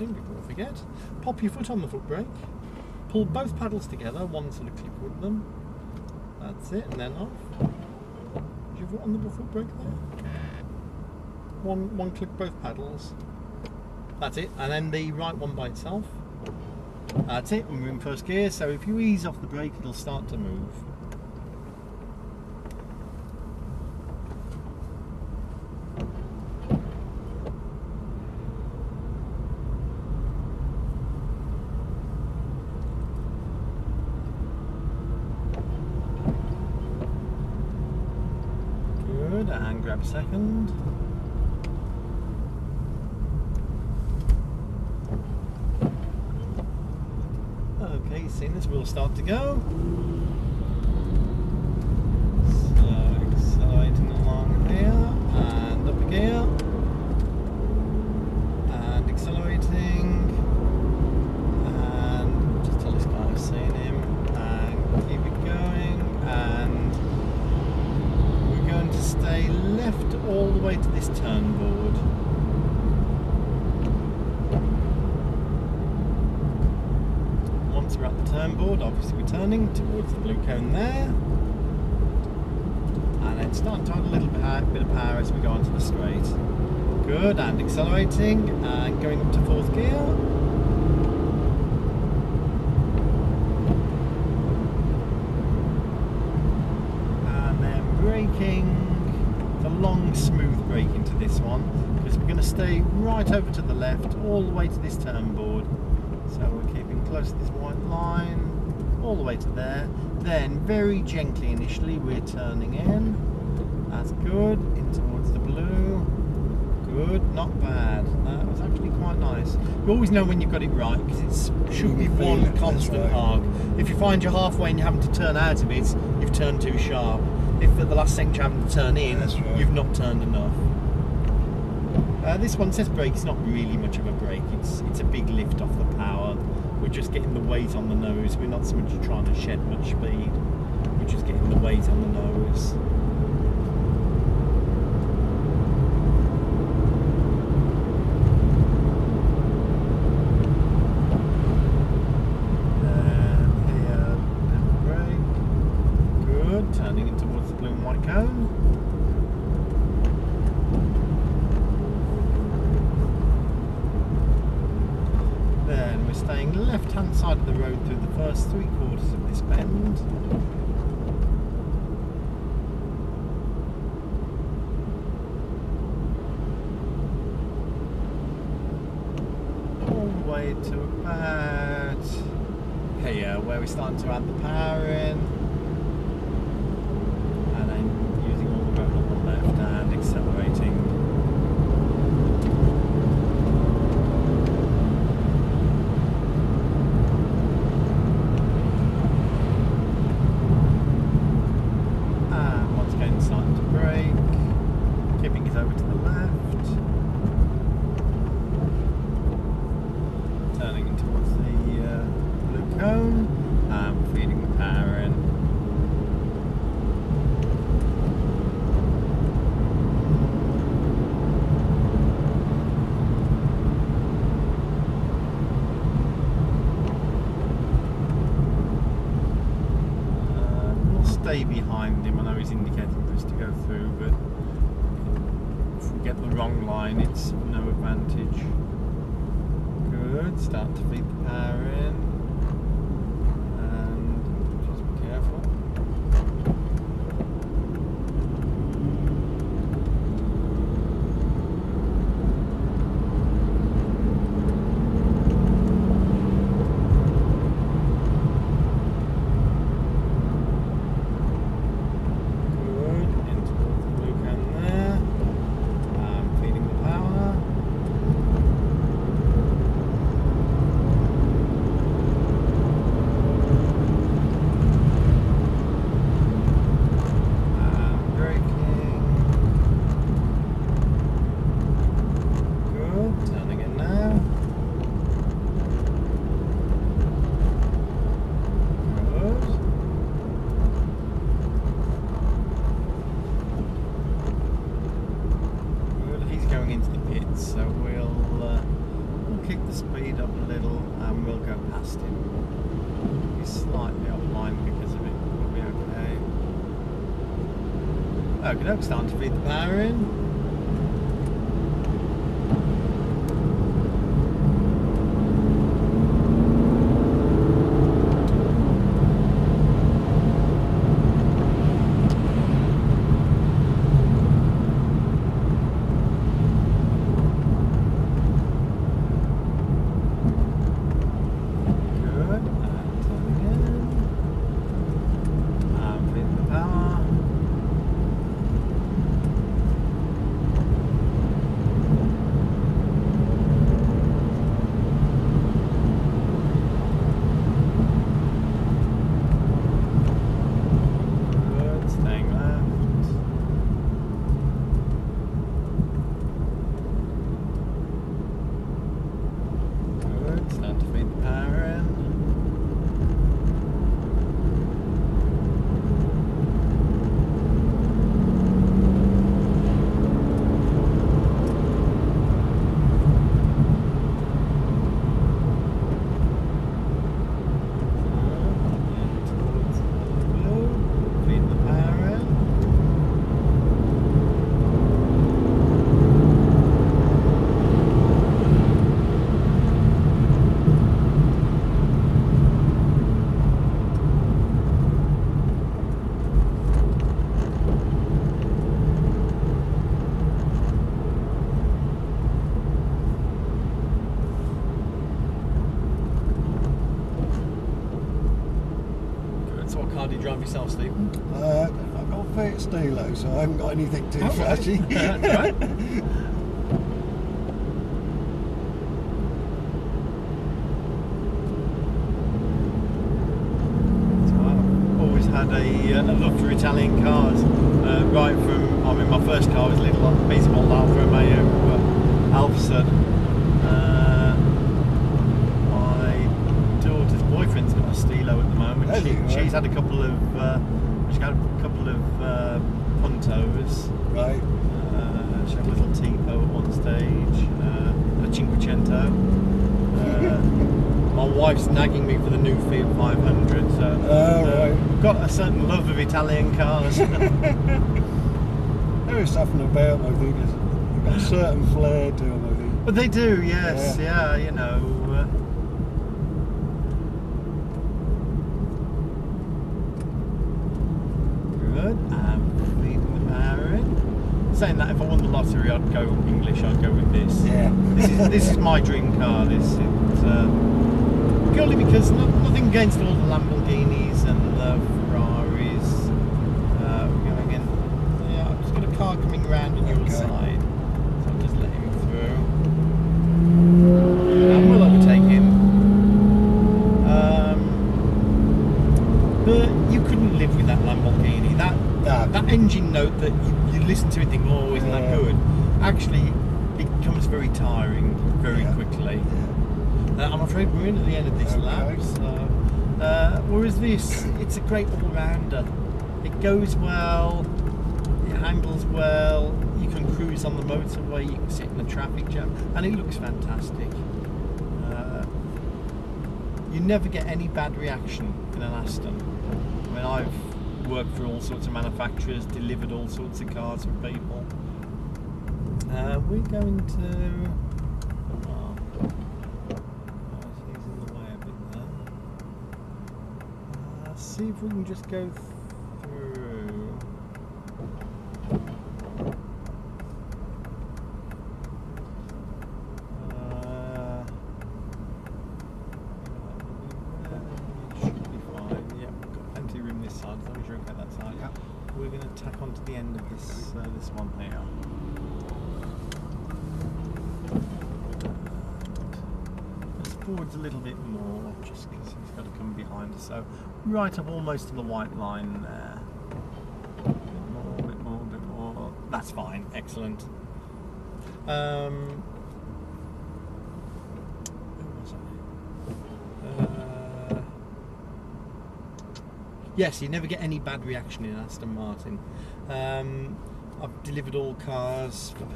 recording before I forget. Pop your foot on the foot brake. Pull both paddles together, one sort of click with them. That's it, and then off. Is your foot on the foot brake there? One click both paddles. That's it, and then the right one by itself. That's it, and we're in first gear, so if you ease off the brake, it'll start to move. Good, and grab a second. Okay, you've seen this, we'll start to go. So, accelerating along here, and up a gear. And accelerating. And just tell this guy I've seen him. And keep it going. And we're going to stay left all the way to this turn board. Once we're at the turn board, obviously we're turning towards the blue cone there, and then starting to add a little bit of power as we go onto the straight. Good, and accelerating and going up to fourth gear. And then braking, the long smooth brake into this one, because we're going to stay right over to the left all the way to this turn board. So we're keeping close to this white line, all the way to there. Then very gently initially we're turning in. That's good, in towards the blue. Good, not bad. That was actually quite nice. You always know when you've got it right, because it should be one constant arc. If you find you're halfway and you're having to turn out of it, you've turned too sharp. If at the last second you're having to turn in, you've not turned enough. This one says brake, it's not really much of a brake, it's a big lift off the power. We're just getting the weight on the nose, we're not so much trying to shed much speed, we're just getting the weight on the nose. Then here, brake, good, turning in towards the blue and white cone. Then we're staying left hand side of the road through the first 3/4 of this bend. All the way to about here where we're starting to add the power in. And then using all the road on the left and accelerating. Starting to brake, keeping it over to the left, turning in towards the blue cone, and feeding the power in. We'll stay behind him. I know he's indicating for us to go through, but if we get the wrong line, it's no advantage. Good, start to feed the power in, and just be careful. speed up a little and we'll go past him. He's slightly offline because of it, we'll be okay. Okay, no, starting to feed the power in. How do you drive yourself, Stephen? I've got a Fiat Stilo, so I haven't got anything too flashy. That's right. So I've always had a love for Italian cars. Right from, I mean, my first car was a little piece of old Alfa Romeo Alfa. Boyfriend's got a Stilo at the moment. She's had a couple of Puntos. Right. She had a little Tipo at one stage. A Cinquecento. My wife's nagging me for the new Fiat 500. So right. Got a certain love of Italian cars. There is something about them, I think. They've got a certain flair to them, I think. But they do, yes. Yeah, you know. Feeding the power in. Saying that, if I won the lottery, I'd go English. I'd go with this. Yeah. This is my dream car. Purely because nothing against all the Lamborghinis and the Ferraris. We're going in. Yeah, I've just got a car coming round on your side, so I'll just let him through. And we'll overtake him. But you couldn't live with that Lamborghini. That engine note that you listen to and think, oh, isn't that good? Actually, it becomes very tiring very quickly. I'm afraid we're in at the end of this lap. So, whereas this, it's a great all-rounder. It goes well, it handles well, you can cruise on the motorway, you can sit in the traffic jam, and it looks fantastic. You never get any bad reaction in an Aston. I mean, I've worked for all sorts of manufacturers, delivered all sorts of cars for people. We're going to... Oh, he's in the way a bit there. Let's see if we can just go through. Should be fine. Yeah, we've got plenty of room this side, as long as you're okay that side. Yep. We're going to tack on to the end of this this one here. Forwards a little bit more, just because he's got to come behind us. So right up almost to the white line there. A bit more. That's fine. Excellent. Where was I? Yes, you never get any bad reaction in Aston Martin. I've delivered all cars for people.